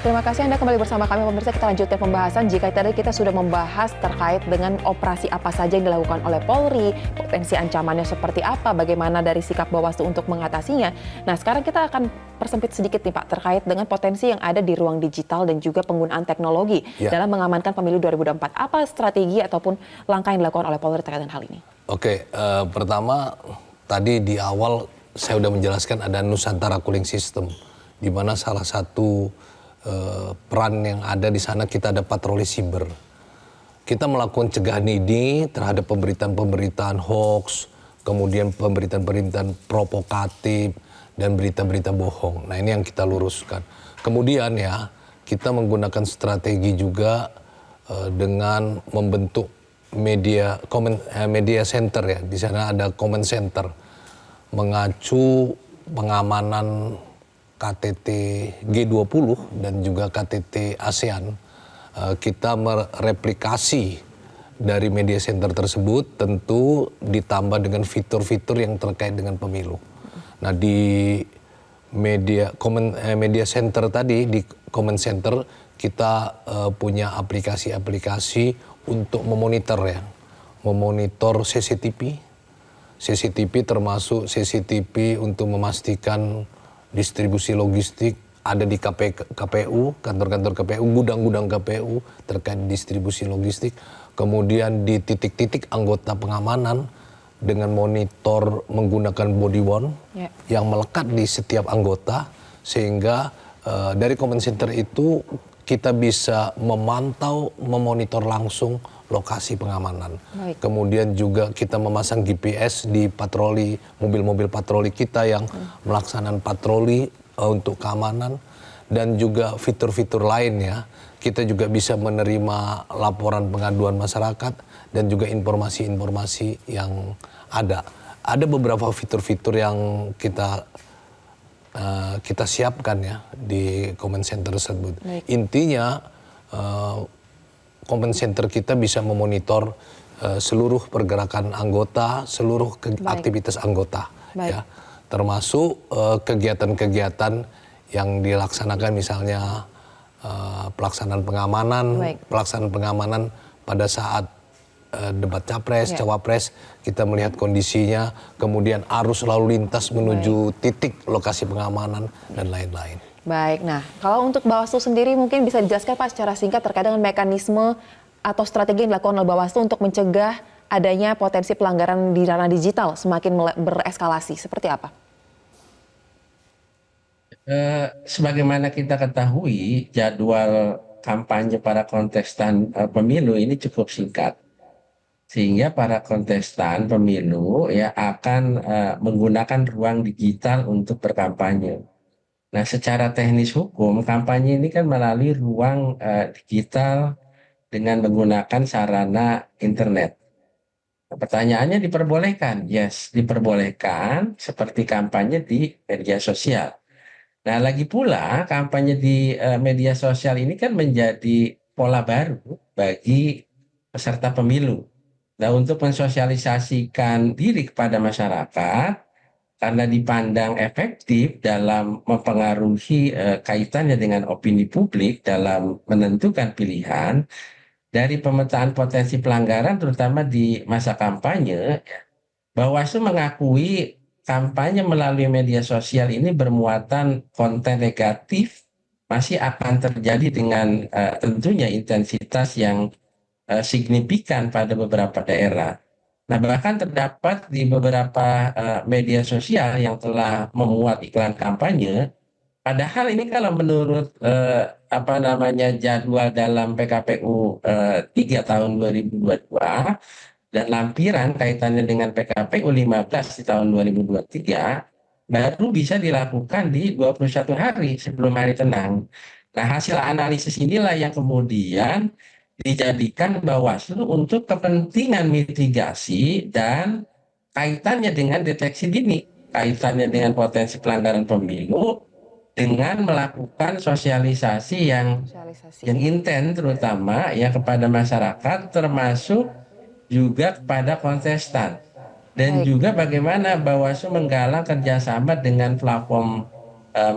Terima kasih Anda kembali bersama kami pemirsa. Kita lanjutkan pembahasan. Jika tadi kita sudah membahas terkait dengan operasi apa saja yang dilakukan oleh Polri, potensi ancamannya seperti apa, bagaimana dari sikap Bawaslu untuk mengatasinya. Nah, sekarang kita akan persempit sedikit nih Pak, terkait dengan potensi yang ada di ruang digital dan juga penggunaan teknologi dalam mengamankan pemilu 2024. Apa strategi ataupun langkah yang dilakukan oleh Polri terkait dengan hal ini? Oke, pertama tadi di awal saya sudah menjelaskan ada Nusantara Cooling System, di mana salah satu peran yang ada di sana kita ada patroli siber. Kita melakukan cegahan ini terhadap pemberitaan-pemberitaan hoax, kemudian pemberitaan-pemberitaan provokatif dan berita-berita bohong. Nah, ini yang kita luruskan. Kemudian ya, kita menggunakan strategi juga dengan membentuk media center ya. Di sana ada comment center mengacu pengamanan KTT G20 dan juga KTT ASEAN. Kita mereplikasi dari media center tersebut, tentu ditambah dengan fitur-fitur yang terkait dengan pemilu. Nah, di media center tadi, di comment center kita punya aplikasi-aplikasi untuk memonitor ya, memonitor CCTV termasuk CCTV untuk memastikan distribusi logistik ada di KPU, kantor-kantor KPU, gudang-gudang KPU terkait distribusi logistik. Kemudian di titik-titik anggota pengamanan dengan monitor menggunakan body worn yang melekat di setiap anggota, sehingga dari comment center itu kita bisa memantau, memonitor langsung lokasi pengamanan. Kemudian juga kita memasang GPS di patroli, mobil-mobil patroli kita yang melaksanakan patroli untuk keamanan, dan juga fitur-fitur lainnya. Kita juga bisa menerima laporan pengaduan masyarakat dan juga informasi-informasi yang ada. Ada beberapa fitur-fitur yang kita siapkan ya di comment center tersebut. Intinya comment center kita bisa memonitor seluruh pergerakan anggota, seluruh aktivitas anggota, ya, termasuk kegiatan-kegiatan yang dilaksanakan, misalnya pelaksanaan pengamanan pada saat debat capres, cawapres, kita melihat kondisinya, kemudian arus lalu lintas menuju titik lokasi pengamanan dan lain-lain. Baik, nah kalau untuk Bawaslu sendiri mungkin bisa dijelaskan Pak secara singkat terkait dengan mekanisme atau strategi yang dilakukan oleh Bawaslu untuk mencegah adanya potensi pelanggaran di ranah digital semakin bereskalasi, seperti apa? Sebagaimana kita ketahui, jadwal kampanye para kontestan pemilu ini cukup singkat. Sehingga para kontestan pemilu ya akan menggunakan ruang digital untuk berkampanye. Nah, secara teknis hukum, kampanye ini kan melalui ruang digital dengan menggunakan sarana internet. Nah, pertanyaannya diperbolehkan? Yes, diperbolehkan seperti kampanye di media sosial. Nah, lagi pula kampanye di media sosial ini kan menjadi pola baru bagi peserta pemilu. Nah, untuk mensosialisasikan diri kepada masyarakat, karena dipandang efektif dalam mempengaruhi kaitannya dengan opini publik dalam menentukan pilihan, dari pemetaan potensi pelanggaran terutama di masa kampanye, Bawaslu mengakui kampanye melalui media sosial ini bermuatan konten negatif masih akan terjadi dengan tentunya intensitas yang signifikan pada beberapa daerah. Nah, bahkan terdapat di beberapa media sosial yang telah memuat iklan kampanye. Padahal ini kalau menurut jadwal dalam PKPU 3 tahun 2022 dan lampiran kaitannya dengan PKPU 15 di tahun 2023 baru bisa dilakukan di 21 hari sebelum hari tenang. Nah, hasil analisis inilah yang kemudian dijadikan Bawaslu untuk kepentingan mitigasi dan kaitannya dengan deteksi dini, kaitannya dengan potensi pelanggaran pemilu dengan melakukan sosialisasi yang intens terutama ya kepada masyarakat, termasuk juga kepada kontestan. Dan juga bagaimana Bawaslu menggalang kerjasama dengan platform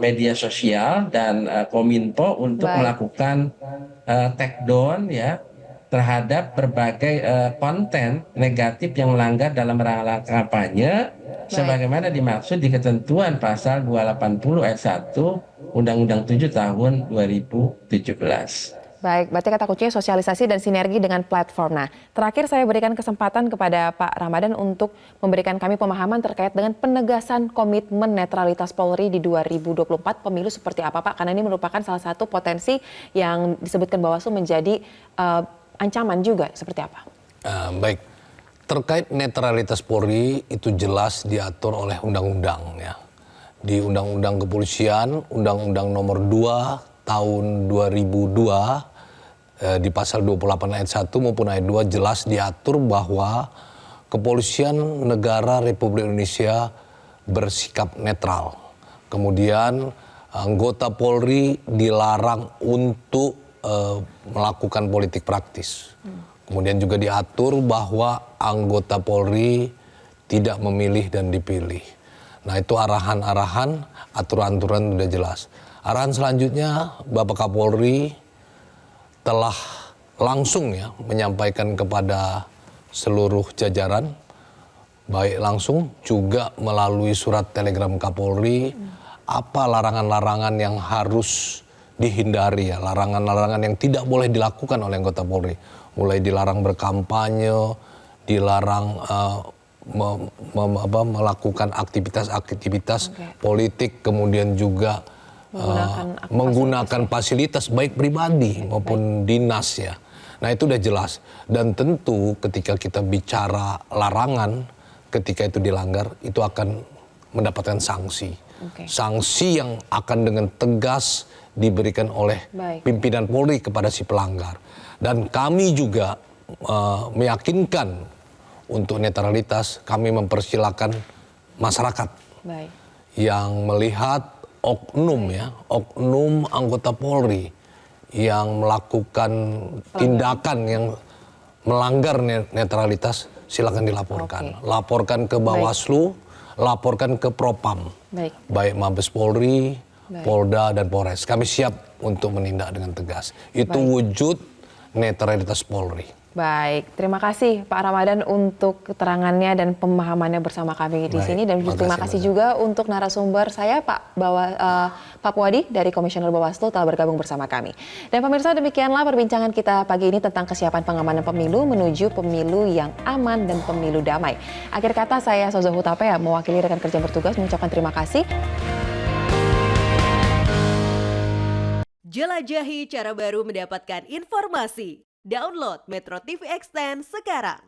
media sosial dan Kominfo untuk Baik. melakukan take down ya terhadap berbagai konten negatif yang melanggar dalam rangka kampanye sebagaimana dimaksud di ketentuan pasal 280 ayat 1 Undang-Undang 7 tahun 2017. Baik, berarti kata kuncinya sosialisasi dan sinergi dengan platform. Nah, terakhir saya berikan kesempatan kepada Pak Ramadan untuk memberikan kami pemahaman terkait dengan penegasan komitmen netralitas Polri di 2024 pemilu seperti apa, Pak? Karena ini merupakan salah satu potensi yang disebutkan Bawaslu menjadi ancaman juga, seperti apa? Baik, terkait netralitas Polri itu jelas diatur oleh undang-undang ya. Di Undang-Undang Kepolisian, Undang-Undang Nomor 2 tahun 2002 di pasal 28 ayat 1 maupun ayat 2 jelas diatur bahwa Kepolisian Negara Republik Indonesia bersikap netral. Kemudian anggota Polri dilarang untuk melakukan politik praktis. Kemudian juga diatur bahwa anggota Polri tidak memilih dan dipilih. Nah itu arahan-arahan, aturan-aturan sudah jelas. Arahan selanjutnya Bapak Kapolri telah langsung ya menyampaikan kepada seluruh jajaran, baik langsung juga melalui surat telegram Kapolri, apa larangan-larangan yang harus dihindari ya, larangan-larangan yang tidak boleh dilakukan oleh anggota Polri. Mulai dilarang berkampanye, dilarang melakukan aktivitas-aktivitas politik, kemudian juga menggunakan fasilitas baik pribadi maupun dinas ya. Nah itu udah jelas. Dan tentu ketika kita bicara larangan, ketika itu dilanggar, itu akan mendapatkan sanksi. Sanksi yang akan dengan tegas diberikan oleh pimpinan Polri kepada si pelanggar. Dan kami juga meyakinkan untuk netralitas, kami mempersilahkan masyarakat yang melihat oknum ya, oknum anggota Polri yang melakukan tindakan yang melanggar netralitas, silakan dilaporkan. Laporkan ke Bawaslu, laporkan ke Propam, baik Mabes Polri, Polda dan Polres. Kami siap untuk menindak dengan tegas. Itu wujud netralitas Polri. Baik, terima kasih Pak Ramadan untuk keterangannya dan pemahamannya bersama kami di sini, dan terima kasih juga untuk narasumber saya Pak Puadi dari Komisioner Bawaslu telah bergabung bersama kami. Dan pemirsa, demikianlah perbincangan kita pagi ini tentang kesiapan pengamanan pemilu menuju pemilu yang aman dan pemilu damai. Akhir kata saya Sozo Hutapea mewakili rekan kerja bertugas mengucapkan terima kasih. Jelajahi cara baru mendapatkan informasi. Download Metro TV Extend sekarang.